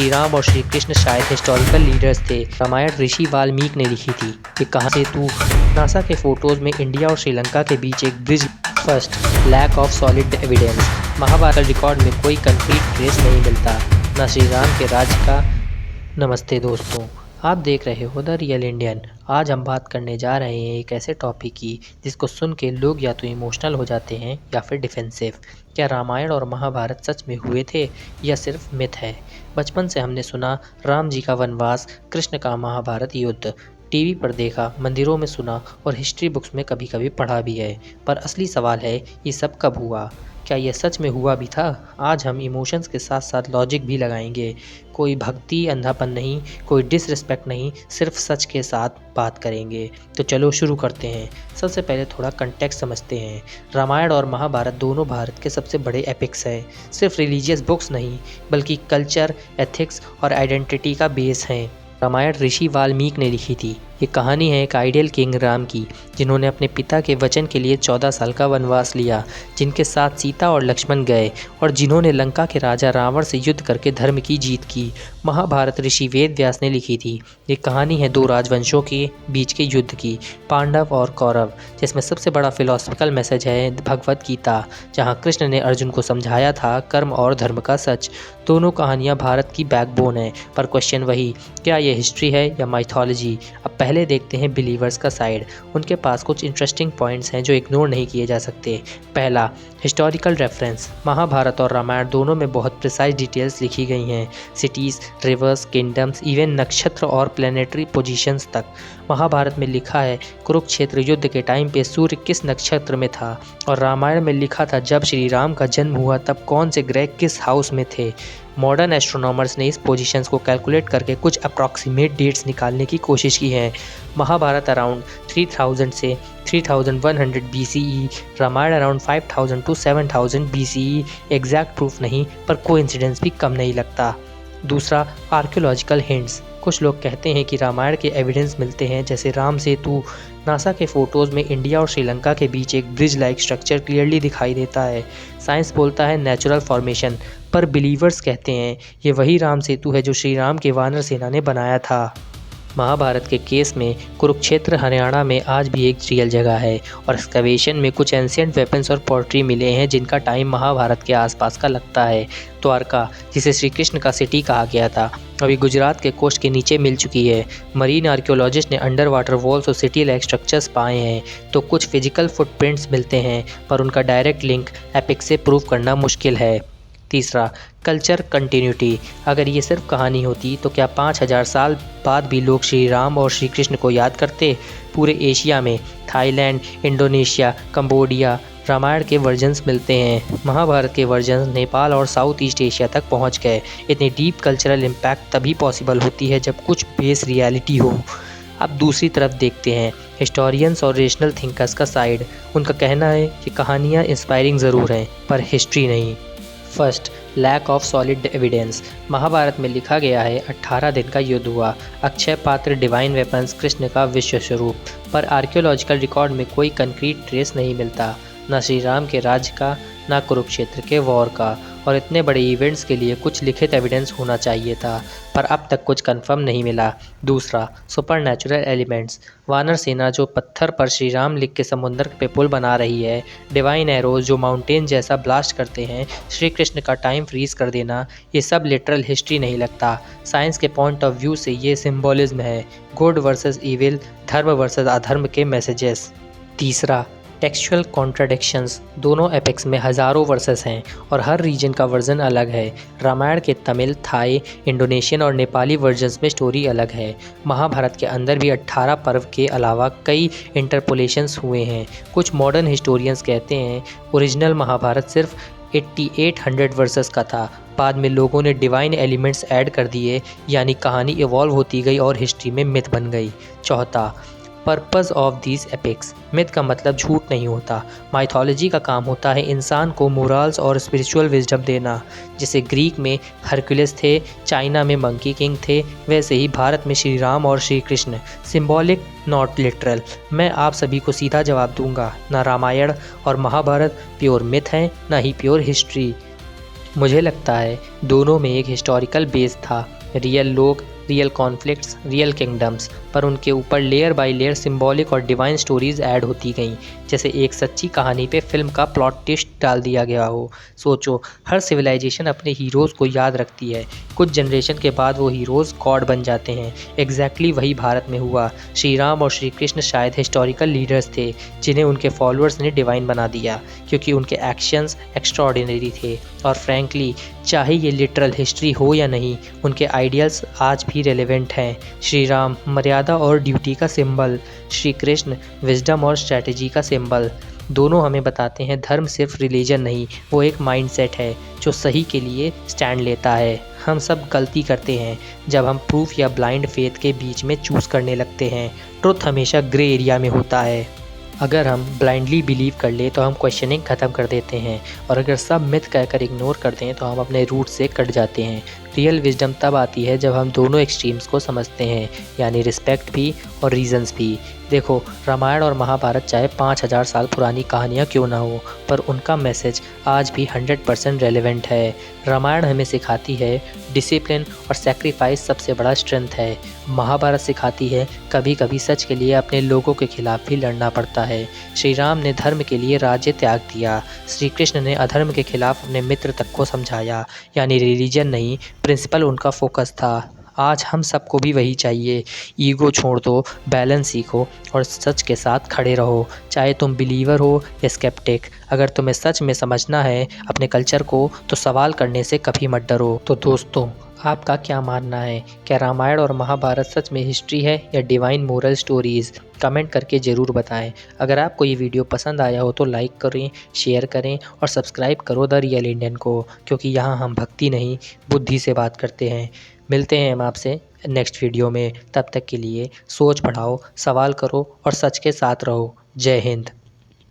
श्री राम और श्री कृष्ण शायद historical leaders थे। रामायण ऋषि वाल्मीकि ने लिखी थी। ये कहानी सेतु नासा के फोटोज में इंडिया और श्रीलंका के बीच एक bridge. First, lack of solid evidence. Mahabharata record में कोई कंक्रीट ट्रेस नहीं मिलता, न श्री राम के राज्य का। नमस्ते दोस्तों, आप देख रहे हो द रियल इंडियन। आज हम बात करने जा रहे हैं एक ऐसे टॉपिक की जिसको सुन के लोग या तो इमोशनल हो जाते हैं या फिर डिफेंसिव। क्या रामायण और महाभारत सच में हुए थे या सिर्फ मिथ है? बचपन से हमने सुना राम जी का वनवास, कृष्ण का महाभारत युद्ध, टीवी पर देखा, मंदिरों में सुना और हिस्ट्री बुक्स में कभी कभी पढ़ा भी है। पर असली सवाल है, ये सब कब हुआ? क्या यह सच में हुआ भी था? आज हम इमोशंस के साथ साथ लॉजिक भी लगाएंगे। कोई भक्ति अंधापन नहीं, कोई डिसरिस्पेक्ट नहीं, सिर्फ सच के साथ बात करेंगे। तो चलो शुरू करते हैं। सबसे पहले थोड़ा कंटेक्स्ट समझते हैं। रामायण और महाभारत दोनों भारत के सबसे बड़े एपिक्स हैं। सिर्फ रिलीजियस बुक्स नहीं, बल्कि कल्चर, एथिक्स और आइडेंटिटी का बेस हैं। रामायण ऋषि वाल्मीकि ने लिखी थी। ये कहानी है एक आइडियल किंग राम की, जिन्होंने अपने पिता के वचन के लिए 14 साल का वनवास लिया, जिनके साथ सीता और लक्ष्मण गए और जिन्होंने लंका के राजा रावण से युद्ध करके धर्म की जीत की। महाभारत ऋषि वेद व्यास ने लिखी थी। ये कहानी है दो राजवंशों के बीच के युद्ध की, पांडव और कौरव, जिसमें सबसे बड़ा फिलॉसफिकल मैसेज है भगवत गीता, जहाँ कृष्ण ने अर्जुन को समझाया था कर्म और धर्म का सच। दोनों कहानियाँ भारत की बैकबोन है, पर क्वेश्चन वही, क्या ये हिस्ट्री है या माइथोलॉजी? अब पहले देखते हैं बिलीवर्स का साइड। उनके पास कुछ इंटरेस्टिंग पॉइंट्स हैं जो इग्नोर नहीं किए जा सकते। पहला, हिस्टोरिकल रेफरेंस। महाभारत और रामायण दोनों में बहुत प्रिसाइज डिटेल्स लिखी गई हैं, सिटीज़, रिवर्स, किंगडम्स, इवन नक्षत्र और प्लेनेटरी पोजीशंस तक। महाभारत में लिखा है कुरुक्षेत्र युद्ध के टाइम पे सूर्य किस नक्षत्र में था, और रामायण में लिखा था जब श्री राम का जन्म हुआ तब कौन से ग्रह किस हाउस में थे। मॉडर्न एस्ट्रोनॉमर्स ने इस पोजीशंस को कैलकुलेट करके कुछ अप्रॉक्सीमेट डेट्स निकालने की कोशिश की है। महाभारत अराउंड 3000 से 3100 BCE, Ramayana around 5000 to 7000 BCE। Exact proof नहीं, पर कोइंसिडेंस भी कम नहीं लगता। दूसरा, आर्कियोलॉजिकल हिंट्स। कुछ लोग कहते हैं कि रामायण के एविडेंस मिलते हैं, जैसे राम सेतु। नासा के फोटोज़ में इंडिया और श्रीलंका के बीच एक ब्रिज लाइक स्ट्रक्चर क्लियरली दिखाई देता है। साइंस बोलता है नेचुरल फॉर्मेशन, पर बिलीवर्स कहते हैं ये वही राम सेतु है जो श्री राम के वानर सेना ने बनाया था। महाभारत के केस में कुरुक्षेत्र हरियाणा में आज भी एक रियल जगह है, और एक्सकवेशन में कुछ एंशिएंट वेपन्स और पोर्ट्री मिले हैं जिनका टाइम महाभारत के आसपास का लगता है। द्वारका, जिसे श्री कृष्ण का सिटी कहा गया था, अभी गुजरात के कोस्ट के नीचे मिल चुकी है। मरीन आर्कियोलॉजिस्ट ने अंडर वाटर वॉल्स और सिटी लाइक स्ट्रक्चर्स पाए हैं, तो कुछ फिजिकल फुटप्रिंट्स मिलते हैं, पर उनका डायरेक्ट लिंक एपिक से प्रूव करना मुश्किल है। तीसरा, कल्चर कंटिन्यूटी। अगर ये सिर्फ कहानी होती तो क्या 5000 साल बाद भी लोग श्री राम और श्री कृष्ण को याद करते? पूरे एशिया में थाईलैंड, इंडोनेशिया, कंबोडिया रामायण के वर्जन्स मिलते हैं। महाभारत के वर्जन्स नेपाल और साउथ ईस्ट एशिया तक पहुंच गए। इतनी डीप कल्चरल इम्पैक्ट तभी पॉसिबल होती है जब कुछ बेस रियलिटी हो। अब दूसरी तरफ देखते हैं, हिस्टोरियंस और रेशनल थिंकर्स का साइड। उनका कहना है कि कहानियाँ इंस्पायरिंग ज़रूर हैं, पर हिस्ट्री नहीं। First, lack of solid evidence. Mahabharata में लिखा गया है 18 दिन का युद्ध हुआ, अक्षय पात्र, डिवाइन वेपन्स, कृष्ण का विश्व स्वरूप, पर आर्कियोलॉजिकल रिकॉर्ड में कोई कंक्रीट ट्रेस नहीं मिलता, न श्री राम के राज्य का, न कुरुक्षेत्र के वॉर का। और इतने बड़े इवेंट्स के लिए कुछ लिखित एविडेंस होना चाहिए था, पर अब तक कुछ कंफर्म नहीं मिला। दूसरा, सुपरनैचुरल एलिमेंट्स। वानर सेना जो पत्थर पर श्री राम लिख के समुद्र पे पुल बना रही है, डिवाइन एरोज जो माउंटेन जैसा ब्लास्ट करते हैं, श्री कृष्ण का टाइम फ्रीज कर देना, ये सब लिटरल हिस्ट्री नहीं लगता। साइंस के पॉइंट ऑफ व्यू से ये सिंबॉलिज्म है, गुड वर्सेस इविल, धर्म वर्सेस अधर्म के मैसेजेस। तीसरा, टेक्सचुअल कॉन्ट्राडिक्शंस। दोनों एपिक्स में हज़ारों वर्सेस हैं और हर रीजन का वर्जन अलग है। रामायण के तमिल, थाई, इंडोनेशियन और नेपाली वर्जन्स में स्टोरी अलग है। महाभारत के अंदर भी 18 पर्व के अलावा कई इंटरपोलेशंस हुए हैं। कुछ मॉडर्न हिस्टोरियंस कहते हैं ओरिजिनल महाभारत सिर्फ 8800 वर्सेस का था, बाद में लोगों ने डिवाइन एलिमेंट्स ऐड कर दिए, यानी कहानी इवॉल्व होती गई और हिस्ट्री में मिथ बन गई। चौथा, purpose of these epics. Myth का मतलब झूठ नहीं होता। माइथोलॉजी का काम होता है इंसान को मोरल्स और स्पिरिचुअल विजडम देना। जैसे ग्रीक में हरक्यूलिस थे, चाइना में मंकी किंग थे, वैसे ही भारत में श्री राम और Shri Krishna. Symbolic not literal. मैं आप सभी को सीधा जवाब दूंगा, ना रामायण और महाभारत प्योर मिथ हैं, ना ही प्योर हिस्ट्री। मुझे लगता है दोनों में एक हिस्टोरिकल बेस था, रियल लोग, रियल कॉन्फ्लिक्ट्स, रियल किंगडम्स, पर उनके ऊपर लेयर बाय लेयर सिंबॉलिक और डिवाइन स्टोरीज ऐड होती गईं, जैसे एक सच्ची कहानी पे फिल्म का प्लॉट ट्विस्ट डाल दिया गया हो। सोचो, हर सिविलाइजेशन अपने हीरोज़ को याद रखती है, कुछ जनरेशन के बाद वो हीरोज़ गॉड बन जाते हैं। एग्जैक्टली वही भारत में हुआ। श्री राम और श्री कृष्ण शायद हिस्टोरिकल लीडर्स थे जिन्हें उनके फॉलोअर्स ने डिवाइन बना दिया, क्योंकि उनके एक्शंस एक्स्ट्राऑर्डिनरी थे। और फ्रैंकली, चाहे ये लिटरल हिस्ट्री हो या नहीं, उनके आइडियल्स आज भी रेलेवेंट हैं। श्री राम मर्यादा और ड्यूटी का सिंबल, श्री कृष्ण विजडम और स्ट्रैटेजी का सिंबल। दोनों हमें बताते हैं धर्म सिर्फ रिलीजन नहीं, वो एक माइंडसेट है जो सही के लिए स्टैंड लेता है। हम सब गलती करते हैं जब हम प्रूफ या ब्लाइंड फेथ के बीच में चूज़ करने लगते हैं। ट्रुथ हमेशा ग्रे एरिया में होता है। अगर हम ब्लाइंडली बिलीव कर ले तो हम क्वेश्चनिंग ख़त्म कर देते हैं, और अगर सब मिथ कहकर इग्नोर कर दें तो हम अपने रूट से कट जाते हैं। रियल विजडम तब आती है जब हम दोनों एक्सट्रीम्स को समझते हैं, यानी रिस्पेक्ट भी और रीजंस भी। देखो, रामायण और महाभारत चाहे 5000 साल पुरानी कहानियाँ क्यों ना हो, पर उनका मैसेज आज भी 100% रेलेवेंट है। रामायण हमें सिखाती है डिसिप्लिन और सेक्रीफाइस सबसे बड़ा स्ट्रेंथ है। महाभारत सिखाती है कभी कभी सच के लिए अपने लोगों के खिलाफ भी लड़ना पड़ता है। श्री राम ने धर्म के लिए राज्य त्याग दिया, श्री कृष्ण ने अधर्म के खिलाफ अपने मित्र तक को समझाया, यानी रिलीजन नहीं, प्रिंसिपल उनका फोकस था। आज हम सबको भी वही चाहिए। ईगो छोड़ दो, बैलेंस सीखो और सच के साथ खड़े रहो, चाहे तुम बिलीवर हो या स्केप्टिक। अगर तुम्हें सच में समझना है अपने कल्चर को, तो सवाल करने से कभी मत डरो। तो दोस्तों, आपका क्या मानना है? क्या रामायण और महाभारत सच में हिस्ट्री है या डिवाइन मोरल स्टोरीज़? कमेंट करके ज़रूर बताएं। अगर आपको ये वीडियो पसंद आया हो तो लाइक करें, शेयर करें और सब्सक्राइब करो द रियल इंडियन को, क्योंकि यहाँ हम भक्ति नहीं, बुद्धि से बात करते हैं। मिलते हैं हम आपसे नेक्स्ट वीडियो में। तब तक के लिए सोच बढ़ाओ, सवाल करो और सच के साथ रहो। जय हिंद।